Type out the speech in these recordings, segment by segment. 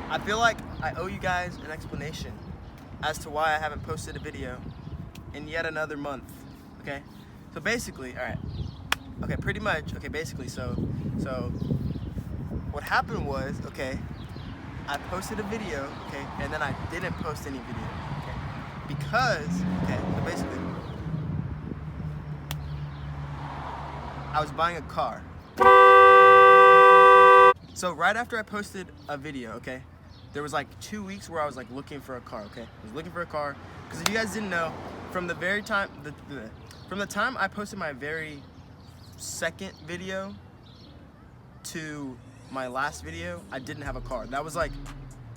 I feel like I owe you guys an explanation as to why I haven't posted a video in yet another month, okay? So basically, all right, okay, pretty much, okay, basically, so what happened was, okay, I posted a video, okay, and then I didn't post any video, okay, because, okay, so basically, I was buying a car. So right after I posted a video, okay, there was like 2 weeks where I was like looking for a car, okay? I was looking for a car, because if you guys didn't know, from the very time, from the time I posted my very second video to my last video, I didn't have a car. That was like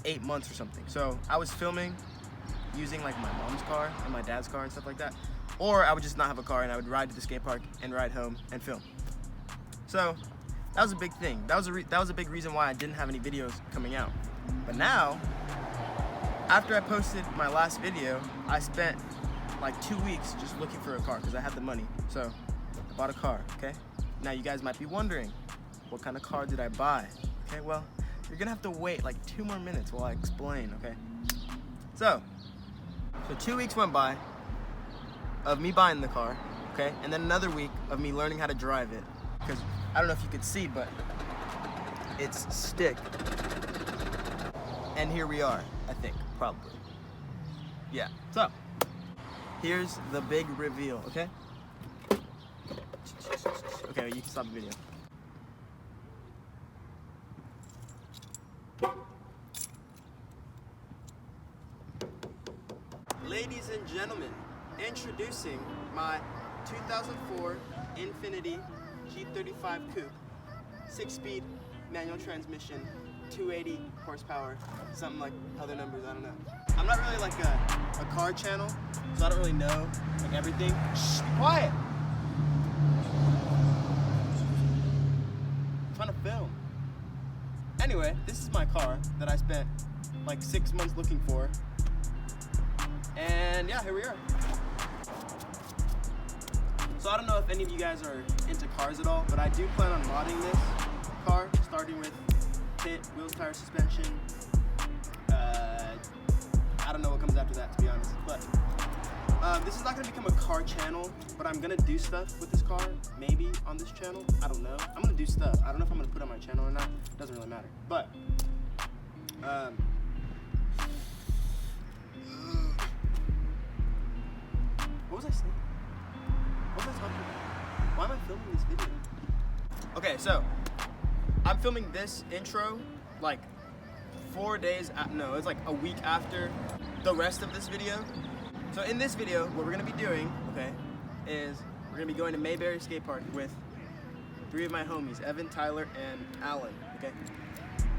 8 months or something. So I was filming using like my mom's car and my dad's car and stuff like that. Or I would just not have a car and I would ride to the skate park and ride home and film. So that was a big thing. That was a big reason why I didn't have any videos coming out. But now, after I posted my last video, I spent like 2 weeks just looking for a car because I had the money. So I bought a car, okay? Now you guys might be wondering, what kind of car did I buy? Okay, well, you're gonna have to wait like 2 more minutes while I explain, okay? So 2 weeks went by of me buying the car, okay? And then another week of me learning how to drive it. Because I don't know if you could see, but it's stick. And here we are, I think, probably. Yeah, so here's the big reveal, okay? Okay, you can stop the video. Ladies and gentlemen, introducing my 2004 Infiniti G35 Coupe, 6-speed manual transmission, 280 horsepower, something like other numbers, I don't know. I'm not really like a car channel, so I don't really know like everything. Shh, be quiet! I'm trying to film. Anyway, this is my car that I spent like 6 months looking for. And yeah, here we are. So I don't know if any of you guys are into cars at all, but I do plan on modding this car, starting with kit, wheels, tires, suspension. I don't know what comes after that, to be honest. But this is not gonna become a car channel, but I'm gonna do stuff with this car, maybe on this channel. I don't know. I'm gonna do stuff. I don't know if I'm gonna put it on my channel or not. Doesn't really matter. But what was I saying? What was I talking about? Why am I filming this video? Okay, so I'm filming this intro like 4 days, no, it's like a week after the rest of this video. So in this video, what we're gonna be doing, okay, is we're gonna be going to Mayberry Skate Park with 3 of my homies, Evan, Tyler, and Alan, okay?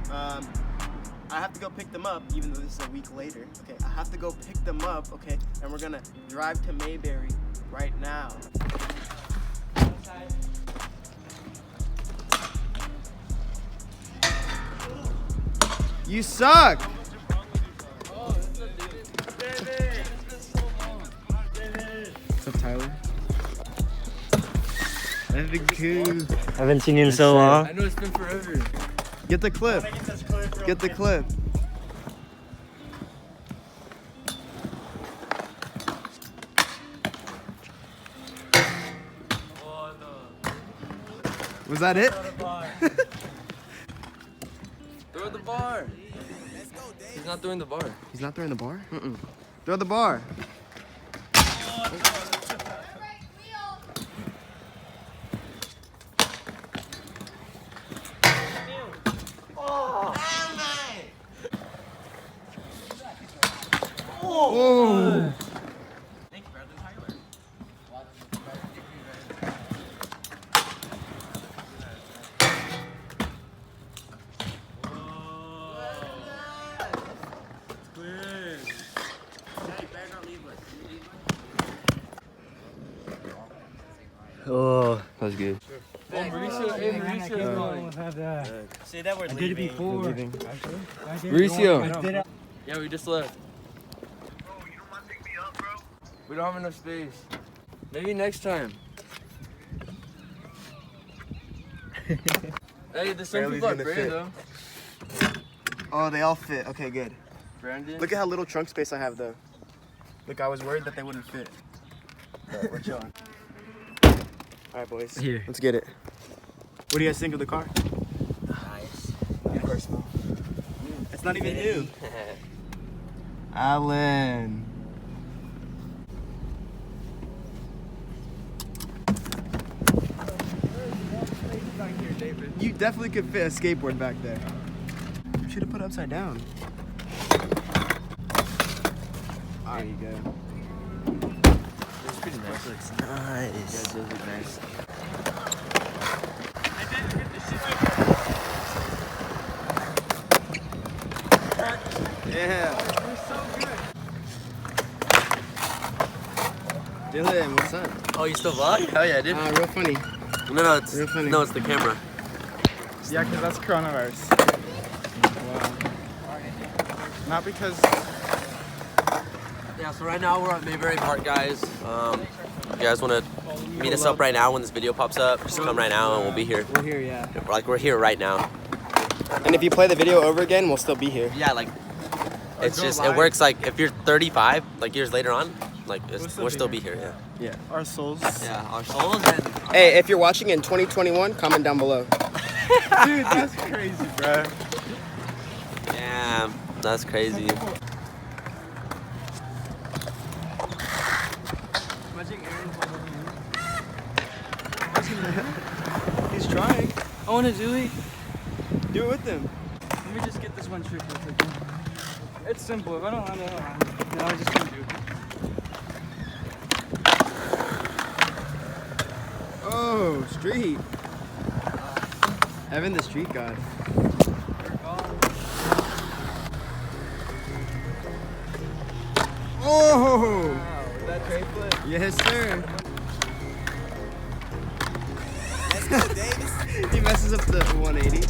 I have to go pick them up, even though this is a week later, okay? I have to go pick them up, okay? And we're gonna drive to Mayberry right now. You suck! What's up, Tyler? That's the cool. I haven't seen you in so long. I know it's been forever. Get the clip. Get the clip. Was that it? Throw the bar. He's not throwing the bar. He's not throwing the bar? Mm-mm. Throw the bar. Oh! Thank you, brother Tyler. Oh, that was good. Oh, Mauricio, Say that word. I did it before. Mauricio. Yeah, we just left. We don't have enough space. Maybe next time. Hey, there's some people are brave though. Oh, they all fit. Okay, good. Brandon. Look at how little trunk space I have, though. Look, I was worried that they wouldn't fit. But we're chilling. All right, boys. Here. Let's get it. What do you guys think of the car? Nice. Of course, no. It's not even new. Alan. You definitely could fit a skateboard back there. You should have put it upside down. There you go. It's pretty nice. Looks nice. Yeah, it does look nice. Yeah. Dylan, what's up? Oh, you still vlog? Hell yeah, dude. Real funny. No, it's Real funny. no, it's the camera. Yeah, because that's coronavirus. Wow. Not because. Yeah, so right now we're at Mayberry Park, guys. You guys want to meet us up right now when this video pops up? Just come right now and we'll be here. We're here, yeah. Like we're here right now. And if you play the video over again, we'll still be here. Yeah, like it's go just live. it works like if you're 35, like years later on, like we'll still be here. Yeah. Yeah. Our souls. Yeah, our souls and Hey, if you're watching in 2021, comment down below. Dude, that's crazy, bro. damn, that's crazy. He's trying. I want to do it. Do it with him. Let me just get this one trick real quick. It's simple. If I don't know, I just can't do it. Oh, street. Evan the street god. Oh! Wow, that tray flip. Yes, sir. Let's go, Davis. He messes up the 180.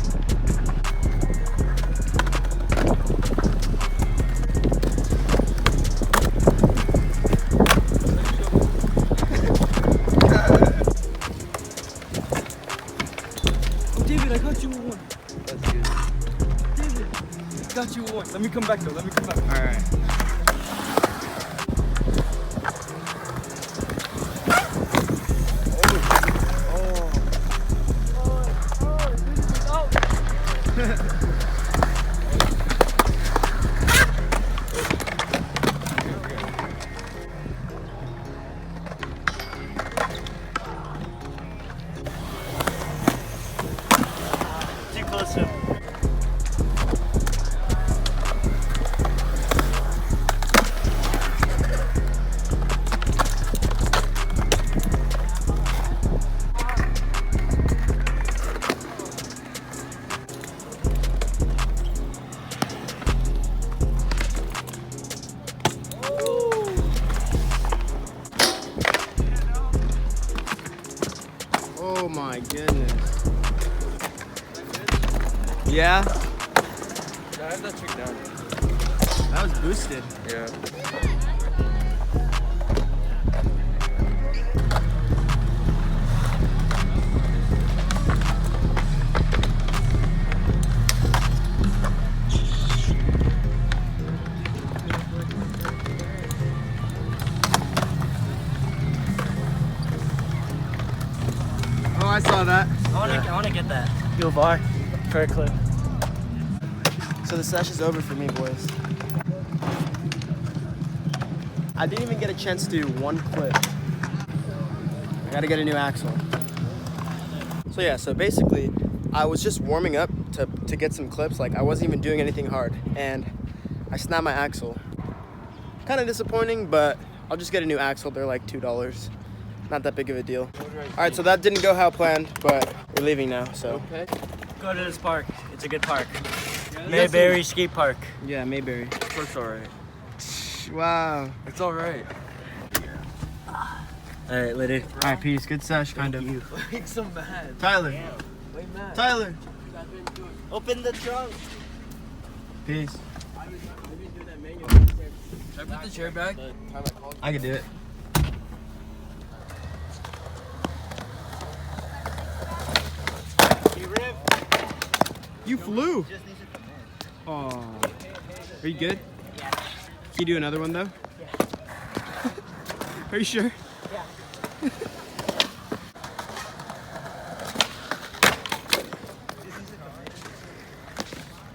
Oh, David, I got you one. That's good. David, I got you one. Let me come back though. Let me come back. All right. Too close to him. Oh my goodness. Yeah, I have that trick down. that was boosted. Yeah. Oh, I saw that. I wanna get that. Go bar for a clip. So the sesh is over for me, boys. I didn't even get a chance to do one clip. I gotta get a new axle. So yeah, so basically, I was just warming up to get some clips. Like, I wasn't even doing anything hard, and I snapped my axle. Kind of disappointing, but I'll just get a new axle. They're like $2. Not that big of a deal. All right, so that didn't go how planned, but we're leaving now, so. Okay. Go to this park. It's a good park. Mayberry Skate Park. Yeah, Mayberry. It's alright. Wow. It's alright. Alright, later. All right, peace. Good sesh, kind of. Like so mad. Tyler. Wait, mad. Tyler. Open the trunk. Peace. Should I put the chair back? I can do it. You flew. Oh. Are you good? Yeah. Can you do another one though? Yeah. Are you sure? Yeah.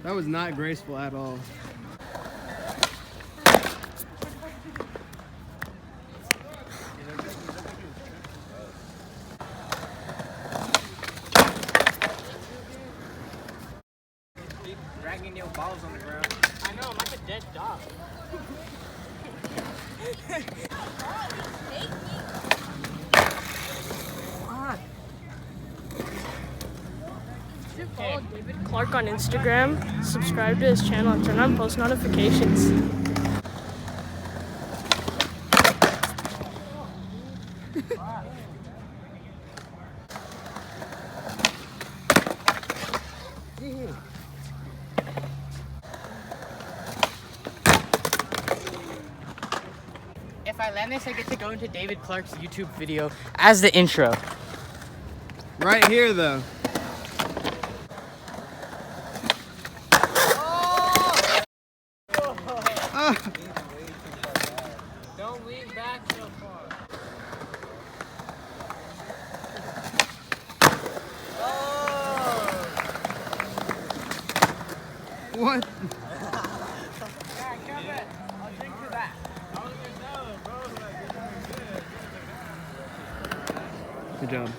That was not graceful at all. Dragging your balls on the ground. I know, I'm like a dead dog. Follow David Clark on Instagram, subscribe to his channel, and turn on post notifications. If I land this, I get to go into David Clark's YouTube video as the intro. Right here though. Don't lean back so far. What? Yeah, Kevin, I'll drink to that. Good job.